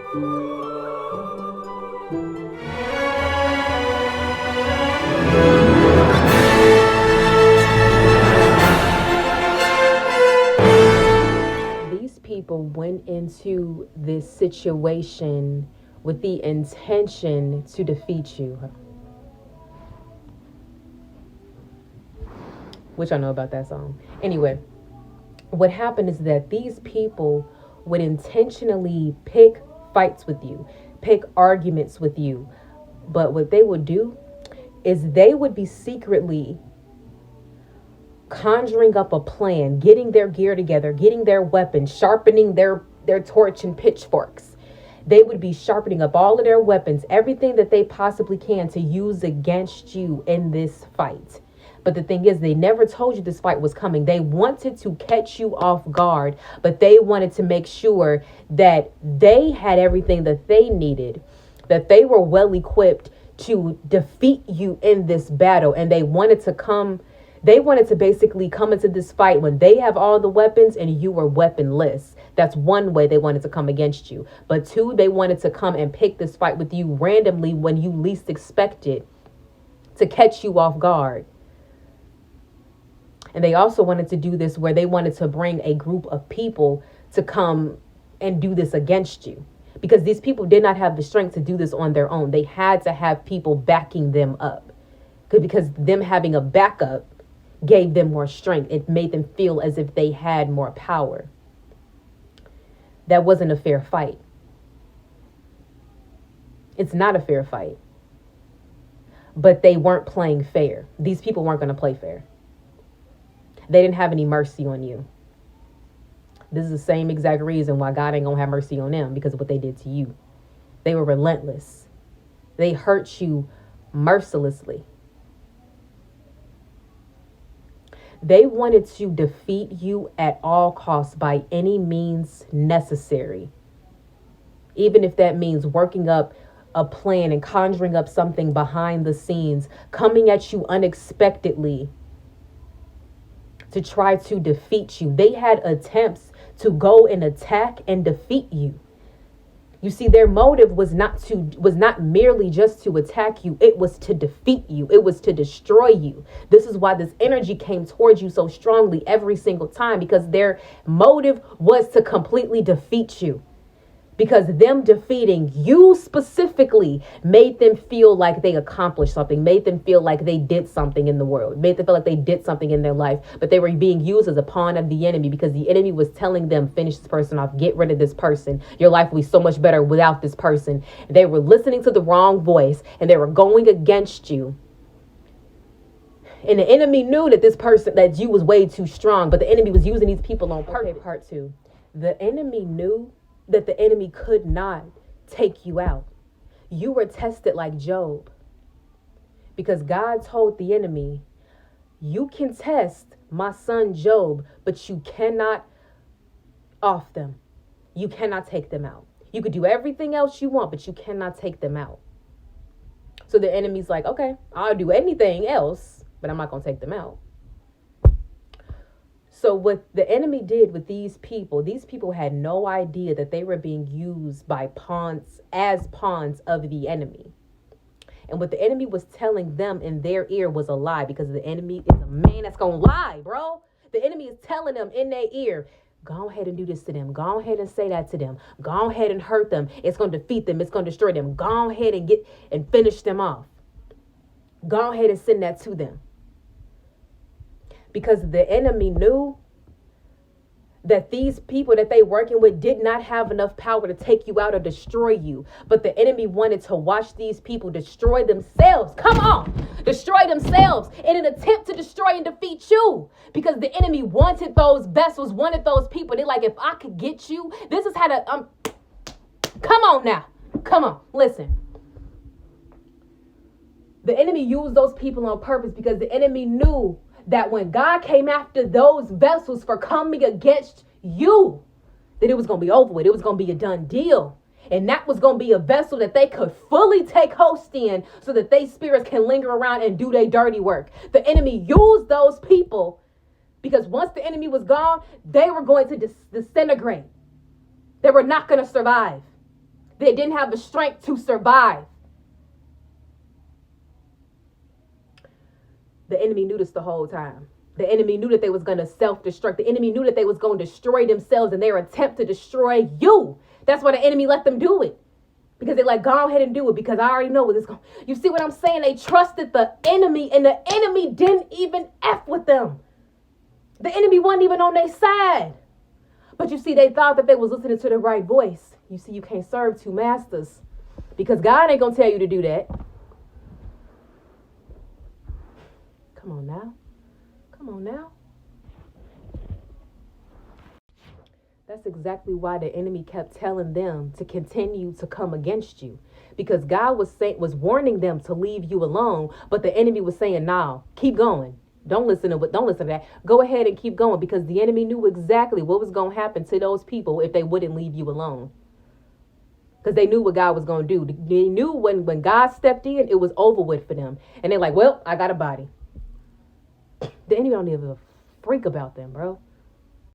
These people went into this situation with the intention to defeat you. Which I know about that song. Anyway, what happened is that these people would intentionally pick fights with you, pick arguments with you. But what they would do is they would be secretly conjuring up a plan, getting their gear together, getting their weapons, sharpening their torch and pitchforks. They would be sharpening up all of their weapons, everything that they possibly can to use against you in this fight. But the thing is, they never told you this fight was coming. They wanted to catch you off guard, but they wanted to make sure that they had everything that they needed, that they were well equipped to defeat you in this battle. And they wanted to basically come into this fight when they have all the weapons and you were weaponless. That's one way they wanted to come against you. But two, they wanted to come and pick this fight with you randomly when you least expect it, to catch you off guard. And they also wanted to do this where they wanted to bring a group of people to come and do this against you. Because these people did not have the strength to do this on their own. They had to have people backing them up. Because them having a backup gave them more strength. It made them feel as if they had more power. That wasn't a fair fight. It's not a fair fight. But they weren't playing fair. These people weren't going to play fair. They didn't have any mercy on you. This is the same exact reason why God ain't going to have mercy on them, because of what they did to you. They were relentless. They hurt you mercilessly. They wanted to defeat you at all costs by any means necessary. Even if that means working up a plan and conjuring up something behind the scenes, coming at you unexpectedly to try to defeat you. They had attempts to go and attack and defeat you. You see, their motive was not merely just to attack you. It was to defeat you. It was to destroy you. This is why this energy came towards you so strongly every single time, because their motive was to completely defeat you. Because them defeating you specifically made them feel like they accomplished something, made them feel like they did something in the world, made them feel like they did something in their life. But they were being used as a pawn of the enemy, because the enemy was telling them, finish this person off, get rid of this person. Your life will be so much better without this person. They were listening to the wrong voice and they were going against you. And the enemy knew that that you was way too strong, but the enemy was using these people on purpose. Okay, part two. The enemy knew that the enemy could not take you out. You were tested like Job, because God told the enemy, you can test my son Job, but you cannot off them. You cannot take them out. You could do everything else you want, but you cannot take them out. So the enemy's like, okay, I'll do anything else, but I'm not going to take them out. So what the enemy did with these people had no idea that they were being used by pawns of the enemy. And what the enemy was telling them in their ear was a lie, because the enemy is a man that's going to lie, bro. The enemy is telling them in their ear, go ahead and do this to them. Go ahead and say that to them. Go ahead and hurt them. It's going to defeat them. It's going to destroy them. Go ahead and finish them off. Go ahead and send that to them. Because the enemy knew that these people that they working with did not have enough power to take you out or destroy you. But the enemy wanted to watch these people destroy themselves. Come on, destroy themselves in an attempt to destroy and defeat you. Because the enemy wanted those vessels, wanted those people. They're like, if I could get you, this is how to, come on now. Come on, listen. The enemy used those people on purpose, because the enemy knew that when God came after those vessels for coming against you, that it was going to be over with. It was going to be a done deal. And that was going to be a vessel that they could fully take host in, so that they spirits can linger around and do their dirty work. The enemy used those people, because once the enemy was gone, they were going to disintegrate. They were not going to survive. They didn't have the strength to survive. The enemy knew this the whole time. The enemy knew that they was going to self-destruct. The enemy knew that they was going to destroy themselves in their attempt to destroy you. That's why the enemy let them do it. Because they're like, go ahead and do it because I already know what it's going to. You see what I'm saying? They trusted the enemy and the enemy didn't even F with them. The enemy wasn't even on their side. But you see, they thought that they was listening to the right voice. You see, you can't serve two masters because God ain't going to tell you to do that. Come on now. Come on now. That's exactly why the enemy kept telling them to continue to come against you. Because God was warning them to leave you alone, but the enemy was saying, "No, keep going. Don't listen to that. Go ahead and keep going," because the enemy knew exactly what was going to happen to those people if they wouldn't leave you alone. Because they knew what God was going to do. They knew when God stepped in, it was over with for them. And they're like, "Well, I got a body." The enemy don't even freak about them, bro.